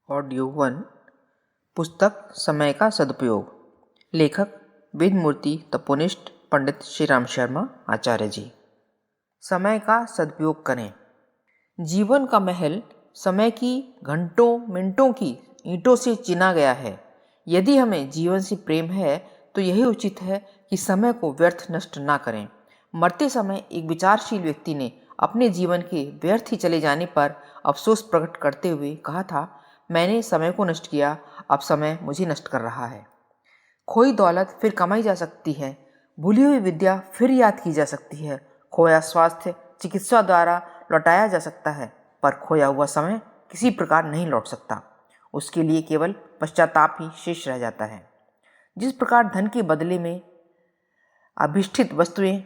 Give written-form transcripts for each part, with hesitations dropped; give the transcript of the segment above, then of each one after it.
Audio 1 पुस्तक समय का सदुपयोग। लेखक वेदमूर्ति तपोनिष्ठ पंडित श्री राम शर्मा आचार्य जी। समय का सदुपयोग करें। जीवन का महल समय की घंटों मिनटों की ईंटों से चिना गया है। यदि हमें जीवन से प्रेम है तो यही उचित है कि समय को व्यर्थ नष्ट ना करें। मरते समय एक विचारशील व्यक्ति ने अपने जीवन के व्यर्थ ही चले जाने पर अफसोस प्रकट करते हुए कहा था, मैंने समय को नष्ट किया, अब समय मुझे नष्ट कर रहा है। खोई दौलत फिर कमाई जा सकती है, भूली हुई विद्या फिर याद की जा सकती है, खोया स्वास्थ्य चिकित्सा द्वारा लौटाया जा सकता है, पर खोया हुआ समय किसी प्रकार नहीं लौट सकता। उसके लिए केवल पश्चाताप ही शेष रह जाता है। जिस प्रकार धन के बदले में अभिष्ठित वस्तुएं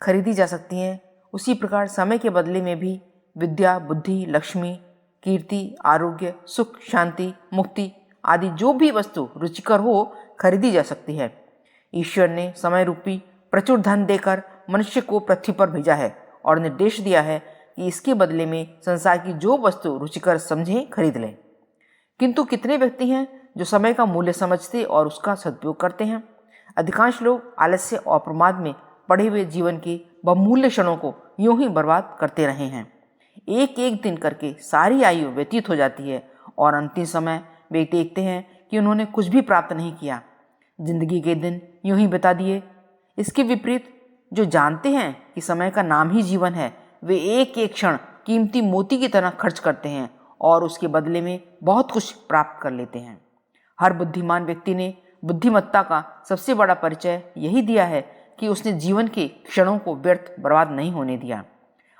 खरीदी जा सकती हैं, उसी प्रकार समय के बदले में भी विद्या, बुद्धि, लक्ष्मी, कीर्ति, आरोग्य, सुख, शांति, मुक्ति आदि जो भी वस्तु रुचिकर हो खरीदी जा सकती है। ईश्वर ने समय रूपी प्रचुर धन देकर मनुष्य को पृथ्वी पर भेजा है और निर्देश दिया है कि इसके बदले में संसार की जो वस्तु रुचिकर समझें खरीद लें। किंतु कितने व्यक्ति हैं जो समय का मूल्य समझते और उसका सदुपयोग करते हैं? अधिकांश लोग आलस्य और प्रमाद में पड़े हुए जीवन के बहुमूल्य क्षणों को यूं ही बर्बाद करते रहे हैं। एक एक दिन करके सारी आयु व्यतीत हो जाती है और अंतिम समय वे देखते हैं कि उन्होंने कुछ भी प्राप्त नहीं किया। जिंदगी के दिन यूं ही बिता दिए। इसके विपरीत जो जानते हैं कि समय का नाम ही जीवन है, वे एक एक क्षण कीमती मोती की तरह खर्च करते हैं और उसके बदले में बहुत कुछ प्राप्त कर लेते हैं। हर बुद्धिमान व्यक्ति ने बुद्धिमत्ता का सबसे बड़ा परिचय यही दिया है कि उसने जीवन के क्षणों को व्यर्थ बर्बाद नहीं होने दिया।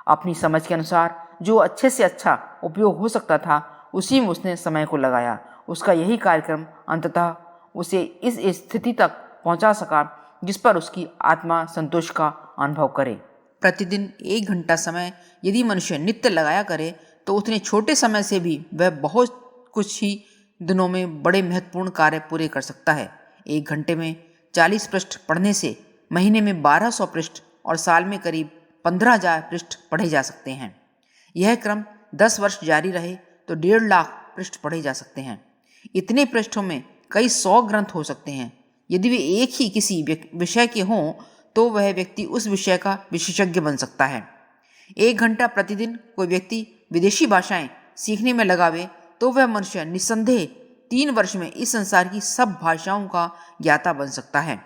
अपनी समझ के अनुसार जो अच्छे से अच्छा उपयोग हो सकता था उसी में उसने समय को लगाया। उसका यही कार्यक्रम अंततः उसे इस स्थिति तक पहुंचा सका जिस पर उसकी आत्मा संतोष का अनुभव करे। प्रतिदिन 1 घंटा समय यदि मनुष्य नित्य लगाया करे तो उतने छोटे समय से भी वह बहुत कुछ ही दिनों में बड़े महत्वपूर्ण कार्य पूरे कर सकता है। 1 घंटे में 40 पृष्ठ पढ़ने से महीने में 1200 पृष्ठ और साल में करीब 15,000 पृष्ठ पढ़े जा सकते हैं। यह क्रम 10 वर्ष जारी रहे तो 1.5 लाख पृष्ठ पढ़े जा सकते हैं। इतने पृष्ठों में कई 100 ग्रंथ हो सकते हैं। यदि वे एक ही किसी विषय के हों तो वह व्यक्ति उस विषय का विशेषज्ञ बन सकता है। 1 घंटा प्रतिदिन कोई व्यक्ति विदेशी भाषाएं सीखने में लगावे तो वह मनुष्य निस्संदेह 3 वर्ष में इस संसार की सब भाषाओं का ज्ञाता बन सकता है।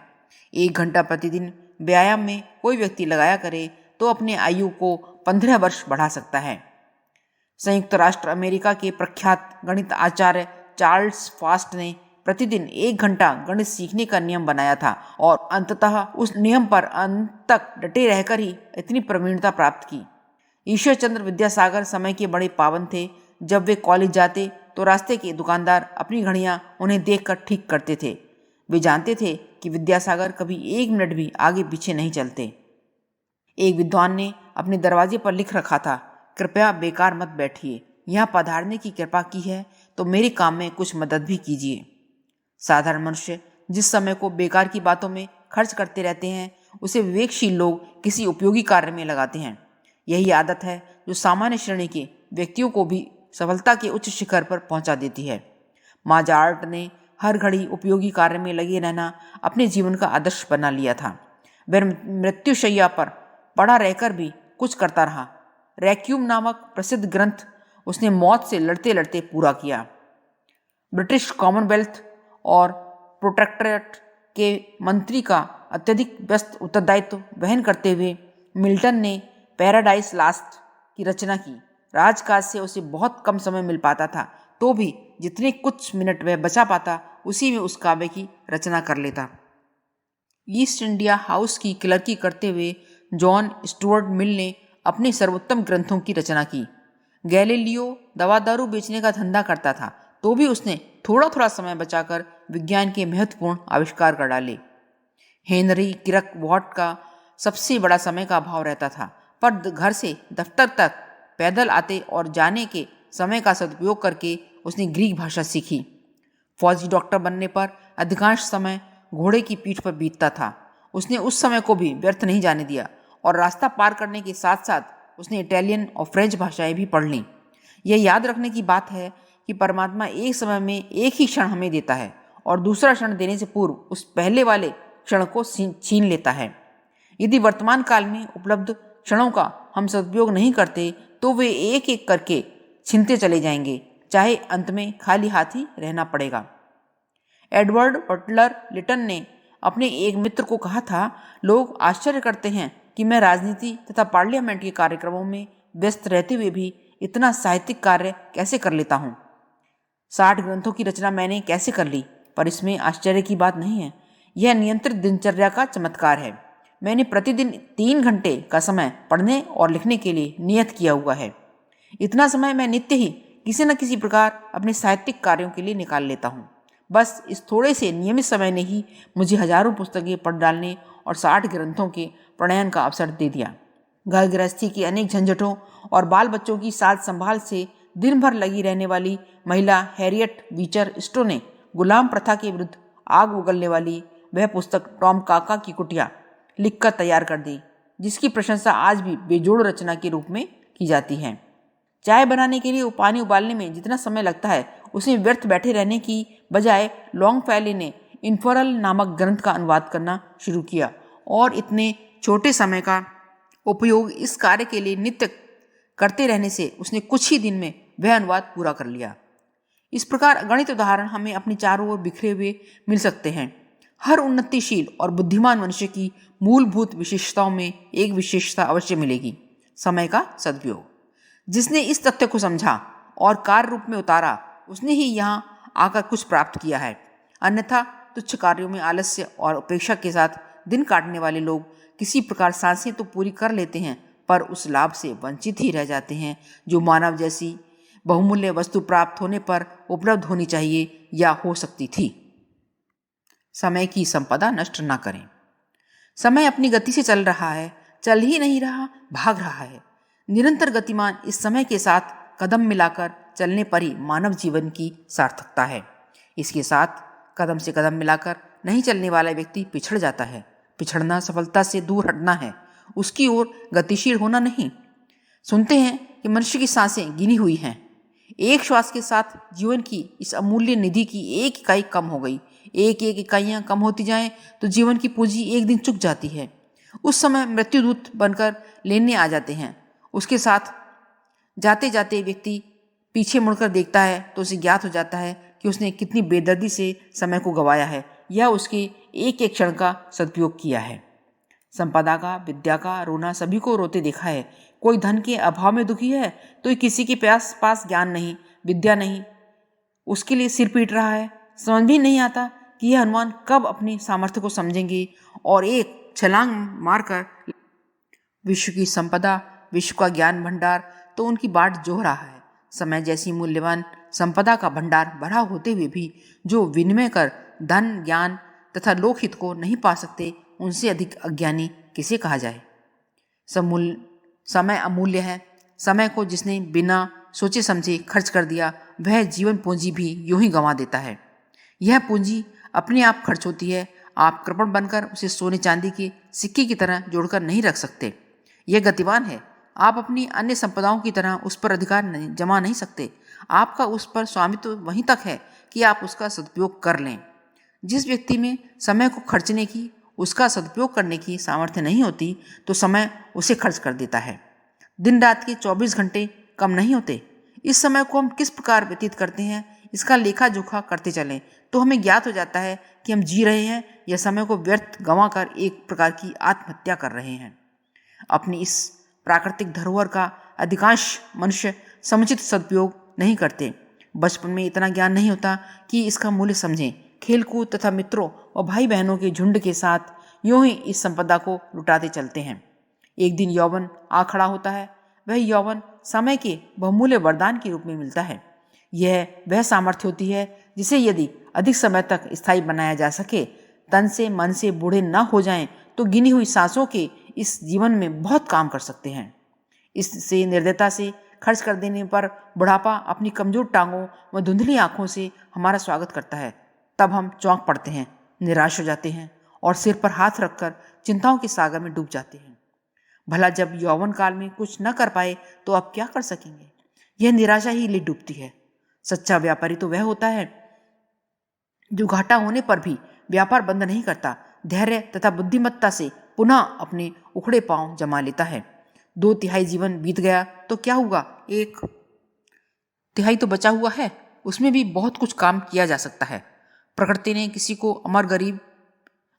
1 घंटा प्रतिदिन व्यायाम में कोई व्यक्ति लगाया करे तो अपने आयु को 15 वर्ष बढ़ा सकता है। संयुक्त राष्ट्र अमेरिका के प्रख्यात गणित आचार्य चार्ल्स फास्ट ने प्रतिदिन 1 घंटा गणित सीखने का नियम बनाया था और अंततः उस नियम पर अंत तक डटे रहकर ही इतनी प्रवीणता प्राप्त की। ईश्वर चंद्र विद्यासागर समय के बड़े पावन थे। जब वे कॉलेज जाते तो रास्ते के दुकानदार अपनी घड़ियां उन्हें देखकर ठीक करते थे। वे जानते थे कि विद्यासागर कभी 1 मिनट भी आगे पीछे नहीं चलते। एक विद्वान ने अपने दरवाजे पर लिख रखा था, कृपया बेकार मत बैठिए, यहाँ पधारने की कृपा की है तो मेरे काम में कुछ मदद भी कीजिए। साधारण मनुष्य जिस समय को बेकार की बातों में खर्च करते रहते हैं उसे विवेकशील लोग किसी उपयोगी कार्य में लगाते हैं। यही आदत है जो सामान्य श्रेणी के व्यक्तियों को भी सफलता के उच्च शिखर पर पहुंचा देती है। माँ जार्ट ने हर घड़ी उपयोगी कार्य में लगे रहना अपने जीवन का आदर्श बना लिया था। वह मृत्युशैया पर पड़ा रहकर भी कुछ करता रहा। रैक्यूम नामक प्रसिद्ध ग्रंथ उसने मौत से लड़ते लड़ते पूरा किया। ब्रिटिश कॉमनवेल्थ और प्रोटेक्टरेट के मंत्री का अत्यधिक व्यस्त उत्तरदायित्व वहन करते हुए मिल्टन ने पैराडाइज लास्ट की रचना की। राजकाज से उसे बहुत कम समय मिल पाता था तो भी जितने कुछ मिनट वह बचा पाता उसी में उस काव्य की रचना कर लेता। ईस्ट इंडिया हाउस की क्लर्की करते हुए जॉन स्टुअर्ट मिल ने अपने सर्वोत्तम ग्रंथों की रचना की। गैलीलियो दवा दारू बेचने का धंधा करता था तो भी उसने थोड़ा थोड़ा समय बचाकर विज्ञान के महत्वपूर्ण आविष्कार कर डाले। हेनरी किरक वॉट का सबसे बड़ा समय का अभाव रहता था, पर घर से दफ्तर तक पैदल आते और जाने के समय का सदुपयोग करके उसने ग्रीक भाषा सीखी। फौजी डॉक्टर बनने पर अधिकांश समय घोड़े की पीठ पर बीतता था। उसने उस समय को भी व्यर्थ नहीं जाने दिया और रास्ता पार करने के साथ साथ उसने इटालियन और फ्रेंच भाषाएं भी पढ़ लीं। यह याद रखने की बात है कि परमात्मा एक समय में एक ही क्षण हमें देता है और दूसरा क्षण देने से पूर्व उस पहले वाले क्षण को छीन लेता है। यदि वर्तमान काल में उपलब्ध क्षणों का हम सदुपयोग नहीं करते तो वे एक एक करके छीनते चले जाएंगे, चाहे अंत में खाली हाथ ही रहना पड़ेगा। एडवर्ड बटलर लिटन ने अपने एक मित्र को कहा था, लोग आश्चर्य करते हैं कि मैं राजनीति तथा पार्लियामेंट के कार्यक्रमों में व्यस्त रहते हुए भी इतना साहित्यिक कार्य कैसे कर लेता हूँ। 60 ग्रंथों की रचना मैंने कैसे कर ली, पर इसमें आश्चर्य की बात नहीं है। यह नियंत्रित दिनचर्या का चमत्कार है। मैंने प्रतिदिन 3 घंटे का समय पढ़ने और लिखने के लिए नियत किया हुआ है। इतना समय मैं नित्य ही किसी न किसी प्रकार अपने साहित्यिक कार्यों के लिए निकाल लेता हूँ। बस इस थोड़े से नियमित समय ने ही मुझे हजारों पुस्तकें पढ़ डालने और 60 ग्रंथों के प्रणयन का अवसर दे दिया। घर गृहस्थी की अनेक झंझटों और बाल बच्चों की साज संभाल से दिन भर लगी रहने वाली महिला हैरियट बीचर स्टो ने गुलाम प्रथा के विरुद्ध आग उगलने वाली वह पुस्तक टॉम काका की कुटिया लिखकर तैयार कर दी, जिसकी प्रशंसा आज भी बेजोड़ रचना के रूप में की जाती है। चाय बनाने के लिए पानी उबालने में जितना समय लगता है, उसमें व्यर्थ बैठे रहने की बजाय लॉन्गफेली ने इन्फरल नामक ग्रंथ का अनुवाद करना शुरू किया और इतने छोटे समय का उपयोग इस कार्य के लिए नित्य करते रहने से उसने कुछ ही दिन में वह अनुवाद पूरा कर लिया। इस प्रकार अगणित उदाहरण हमें अपनी चारों ओर बिखरे हुए मिल सकते हैं। हर उन्नतिशील और बुद्धिमान मनुष्य की मूलभूत विशेषताओं में एक विशेषता अवश्य मिलेगी, समय का सदुपयोग। जिसने इस तथ्य को समझा और कार्य रूप में उतारा, उसने ही यहाँ आकर कुछ प्राप्त किया है। अन्यथा तुच्छ कार्यों में आलस्य और उपेक्षा के साथ दिन काटने वाले लोग किसी प्रकार सांसें तो पूरी कर लेते हैं, पर उस लाभ से वंचित ही रह जाते हैं जो मानव जैसी बहुमूल्य वस्तु प्राप्त होने पर उपलब्ध होनी चाहिए या हो सकती थी। समय की संपदा नष्ट न करें। समय अपनी गति से चल रहा है, चल ही नहीं रहा, भाग रहा है। निरंतर गतिमान इस समय के साथ कदम मिलाकर चलने पर ही मानव जीवन की सार्थकता है। इसके साथ कदम से कदम मिलाकर नहीं चलने वाला व्यक्ति पिछड़ जाता है। पिछड़ना सफलता से दूर हटना है, उसकी ओर गतिशील होना नहीं। सुनते हैं कि मनुष्य की सांसें गिनी हुई हैं। एक श्वास के साथ जीवन की इस अमूल्य निधि की एक इकाई कम हो गई। एक एक इकाइयां कम होती जाएं तो जीवन की पूंजी एक दिन चुक जाती है। उस समय मृत्युदूत बनकर लेने आ जाते हैं। उसके साथ जाते जाते व्यक्ति पीछे मुड़कर देखता है तो उसे ज्ञात हो जाता है कि उसने कितनी बेदर्दी से समय को गंवाया है या उसके एक एक क्षण का सदुपयोग किया है। संपदा का, विद्या का रोना सभी को रोते देखा है। कोई धन के अभाव में दुखी है तो किसी के पास ज्ञान नहीं, विद्या नहीं, उसके लिए सिर पीट रहा है। समझ भी नहीं आता कि यह हनुमान कब अपनी सामर्थ्य को समझेंगे और एक छलांग मारकर विश्व की संपदा, विश्व का ज्ञान भंडार तो उनकी बाट जोह रहा है। समय जैसी मूल्यवान संपदा का भंडार भरा होते हुए भी जो विनिमय कर धन, ज्ञान तथा लोकहित को नहीं पा सकते, उनसे अधिक अज्ञानी किसे कहा जाए। समय अमूल्य है। समय को जिसने बिना सोचे समझे खर्च कर दिया, वह जीवन पूंजी भी यूं ही गंवा देता है। यह पूंजी अपने आप खर्च होती है। आप कृपण बनकर उसे सोने चांदी के सिक्के की तरह जोड़कर नहीं रख सकते। यह गतिवान है। आप अपनी अन्य संपदाओं की तरह उस पर अधिकार जमा नहीं सकते। आपका उस पर स्वामित्व वहीं तक है कि आप उसका सदुपयोग कर लें। जिस व्यक्ति में समय को खर्चने की, उसका सदुपयोग करने की सामर्थ्य नहीं होती, तो समय उसे खर्च कर देता है। दिन रात के 24 घंटे कम नहीं होते। इस समय को हम किस प्रकार व्यतीत करते हैं, इसका लेखा जोखा करते चलें तो हमें ज्ञात हो जाता है कि हम जी रहे हैं या समय को व्यर्थ गंवाकर एक प्रकार की आत्महत्या कर रहे हैं। अपनी इस प्राकृतिक धरोहर का अधिकांश मनुष्य समुचित सदुपयोग नहीं करते। बचपन में इतना ज्ञान नहीं होता कि इसका मूल्य समझें। खेलकूद तथा मित्रों और भाई बहनों के झुंड के साथ यूं ही इस संपदा को लुटाते चलते हैं। एक दिन यौवन आ खड़ा होता है। वह यौवन समय के बहुमूल्य वरदान के रूप में मिलता है। यह वह सामर्थ्य होती है जिसे यदि अधिक समय तक स्थायी बनाया जा सके, तन से मन से बूढ़े न हो जाएं, तो गिनी हुई सांसों के इस जीवन में बहुत काम कर सकते हैं। इससे निर्दयता से खर्च कर देने पर बुढ़ापा अपनी कमजोर टांगों व धुंधली आंखों से हमारा स्वागत करता है। तब हम चौंक पड़ते हैं, निराश हो जाते हैं और सिर पर हाथ रखकर चिंताओं के सागर में डूब जाते हैं। भला जब यौवन काल में कुछ न कर पाए तो अब क्या कर सकेंगे? यह निराशा ही ले डूबती है। सच्चा व्यापारी तो वह होता है जो घाटा होने पर भी व्यापार बंद नहीं करता, धैर्य तथा बुद्धिमत्ता से पुनः अपने उखड़े पांव जमा लेता है। 2/3 जीवन बीत गया तो क्या हुआ, 1/3 तो बचा हुआ है, उसमें भी बहुत कुछ काम किया जा सकता है। प्रकृति ने किसी को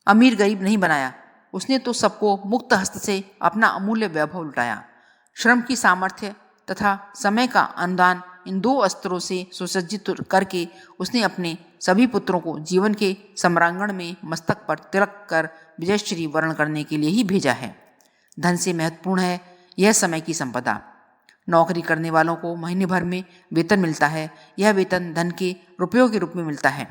अमीर गरीब नहीं बनाया, उसने तो सबको मुक्त हस्त से अपना अमूल्य वैभव लुटाया। श्रम की सामर्थ्य तथा समय का अनुदान, इन 2 अस्त्रों से सुसज्जित करके उसने अपने सभी पुत्रों को जीवन के सम्रांगण में मस्तक पर तिलक कर विजयश्री वर्ण करने के लिए ही भेजा है। धन से महत्वपूर्ण है यह समय की संपदा। नौकरी करने वालों को महीने भर में वेतन मिलता है, यह वेतन धन के रुपयों के रूप में मिलता है।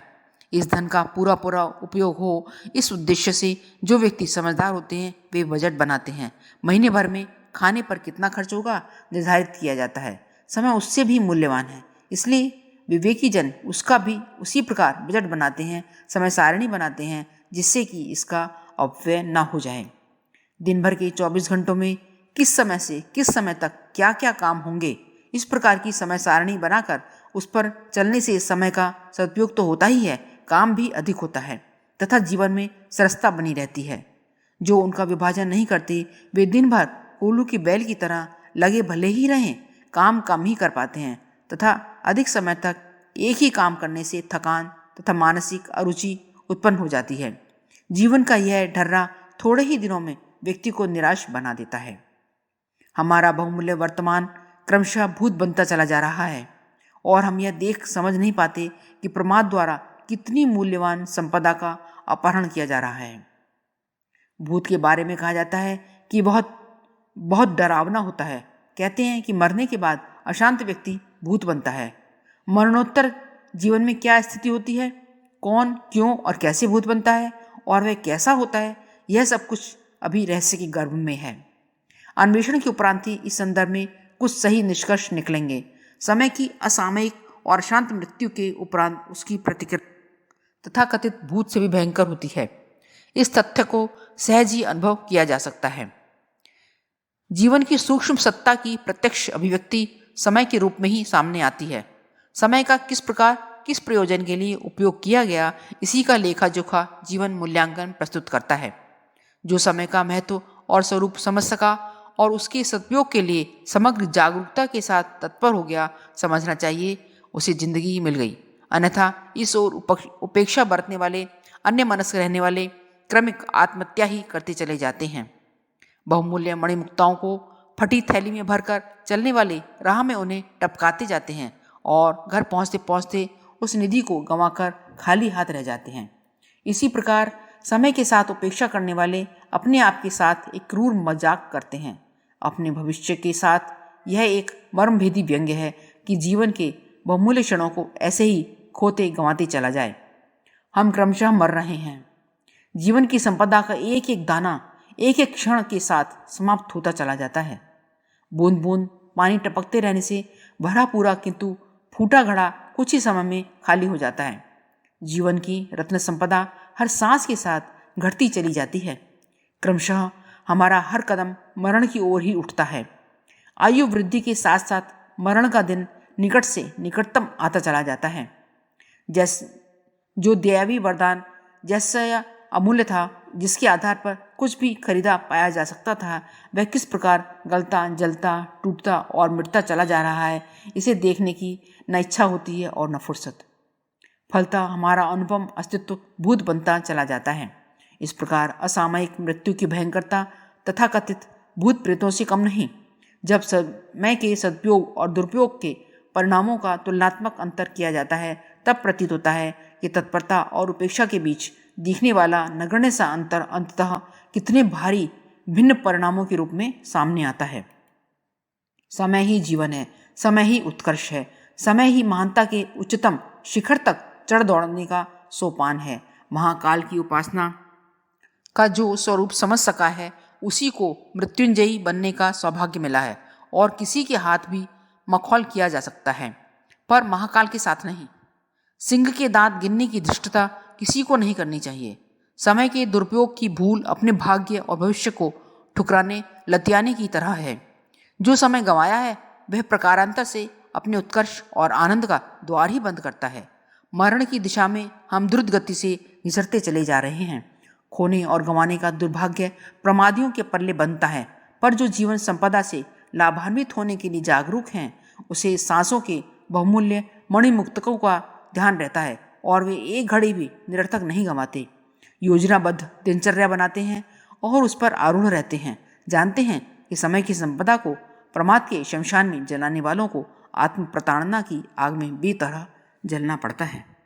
इस धन का पूरा उपयोग हो, इस उद्देश्य से जो व्यक्ति समझदार होते हैं वे बजट बनाते हैं। महीने भर में खाने पर कितना खर्च होगा निर्धारित किया जाता है। समय उससे भी मूल्यवान है, इसलिए विवेकी जन उसका भी उसी प्रकार बजट बनाते हैं, समय सारणी बनाते हैं, जिससे कि इसका अपव्यय ना हो जाए। दिन भर के 24 घंटों में किस समय से किस समय तक क्या क्या काम होंगे, इस प्रकार की समय सारणी बनाकर उस पर चलने से समय का सदुपयोग तो होता ही है, काम भी अधिक होता है तथा जीवन में सरसता बनी रहती है। जो उनका विभाजन नहीं करते वे दिन भर कोल्हू की बैल की तरह लगे भले ही रहें, काम कम ही कर पाते हैं तथा अधिक समय तक एक ही काम करने से थकान तथा मानसिक अरुचि उत्पन्न हो जाती है। जीवन का यह ढर्रा थोड़े ही दिनों में व्यक्ति को निराश बना देता है। हमारा बहुमूल्य वर्तमान क्रमशः भूत बनता चला जा रहा है और हम यह देख समझ नहीं पाते कि प्रमाद द्वारा कितनी मूल्यवान संपदा का अपहरण किया जा रहा है। भूत के बारे में कहा जाता है कि बहुत बहुत डरावना होता है। कहते हैं कि मरने के बाद अशांत व्यक्ति भूत बनता है। मरणोत्तर जीवन में क्या स्थिति होती है, कौन क्यों और कैसे भूत बनता है और वह कैसा होता है, यह सब कुछ अभी रहस्य के गर्भ में है। अन्वेषण के उपरांत ही इस संदर्भ में कुछ सही निष्कर्ष निकलेंगे। समय की असामयिक और शांत मृत्यु के उपरांत उसकी प्रतिक्रिया तथाकथित भूत से भी भयंकर होती है। इस तथ्य को सहज ही अनुभव किया जा सकता है। जीवन की सूक्ष्म सत्ता की प्रत्यक्ष अभिव्यक्ति समय के रूप में ही सामने आती है। समय का किस प्रकार किस प्रयोजन के लिए उपयोग किया गया, इसी का लेखा जोखा जीवन मूल्यांकन प्रस्तुत करता है। जो समय का महत्व और स्वरूप समझ सका और उसके सदुपयोग के लिए समग्र जागरूकता के साथ तत्पर हो गया, समझना चाहिए उसे जिंदगी मिल गई। अन्यथा इस ओर उपेक्षा बरतने वाले, अन्य मनस्क रहने वाले क्रमिक आत्महत्या ही करते चले जाते हैं। बहुमूल्य मणिमुक्ताओं को फटी थैली में भरकर चलने वाले राह में उन्हें टपकाते जाते हैं और घर पहुंचते पहुंचते उस निधि को गंवाकर खाली हाथ रह जाते हैं। इसी प्रकार समय के साथ उपेक्षा करने वाले अपने आप के साथ एक क्रूर मजाक करते हैं। अपने भविष्य के साथ यह एक मर्मभेदी व्यंग्य है कि जीवन के बहुमूल्य क्षणों को ऐसे ही खोते गंवाते चला जाए। हम क्रमशः मर रहे हैं। जीवन की संपदा का एक एक दाना एक एक क्षण के साथ समाप्त होता चला जाता है। बूंद बूंद पानी टपकते रहने से भरा पूरा किंतु फूटा घड़ा कुछ ही समय में खाली हो जाता है। जीवन की रत्न संपदा हर सांस के साथ घटती चली जाती है। क्रमशः हमारा हर कदम मरण की ओर ही उठता है। आयु वृद्धि के साथ साथ मरण का दिन निकट से निकटतम आता चला जाता है। जो दैवी वरदान जैसा अमूल्य था, जिसके आधार पर कुछ भी खरीदा पाया जा सकता था, वह किस प्रकार गलता जलता टूटता और मिटता चला जा रहा है, इसे देखने की न इच्छा होती है और न फुर्सत। फलतः हमारा अनुपम अस्तित्व भूत बनता चला जाता है। इस प्रकार असामयिक मृत्यु की भयंकरता तथाकथित भूत प्रेतों से कम नहीं। जब समय के सदुपयोग और दुरुपयोग के परिणामों का तुलनात्मक अंतर किया जाता है, तब प्रतीत होता है कि तत्परता और उपेक्षा के बीच दिखने वाला नगण्य सा अंतर अंततः कितने भारी भिन्न परिणामों के रूप में सामने आता है। समय ही जीवन है, समय ही उत्कर्ष है, समय ही महानता के उच्चतम शिखर तक चढ़ दौड़ने का सोपान है। महाकाल की उपासना का जो स्वरूप समझ सका है, उसी को मृत्युंजयी बनने का सौभाग्य मिला है और किसी के हाथ भी मखौल किया जा सकता है, पर महाकाल के साथ नहीं। सिंह के दांत गिनने की धृष्टता किसी को नहीं करनी चाहिए। समय के दुरुपयोग की भूल अपने भाग्य और भविष्य को ठुकराने लतियाने की तरह है। जो समय गंवाया है वह प्रकारांतर से अपने उत्कर्ष और आनंद का द्वार ही बंद करता है। मरण की दिशा में हम द्रुत गति से निसरते चले जा रहे हैं। खोने और गंवाने का दुर्भाग्य प्रमादियों के पल्ले बनता है, पर जो जीवन संपदा से लाभान्वित होने के लिए जागरूक हैं, उसे सांसों के बहुमूल्य मणिमुक्तकों का ध्यान रहता है और वे एक घड़ी भी निरर्थक नहीं गंवाते। योजनाबद्ध दिनचर्या बनाते हैं और उस पर आरूढ़ रहते हैं। जानते हैं कि समय की संपदा को प्रमाद के शमशान में जलाने वालों को आत्म प्रताड़ना की आग में बेतरह जलना पड़ता है।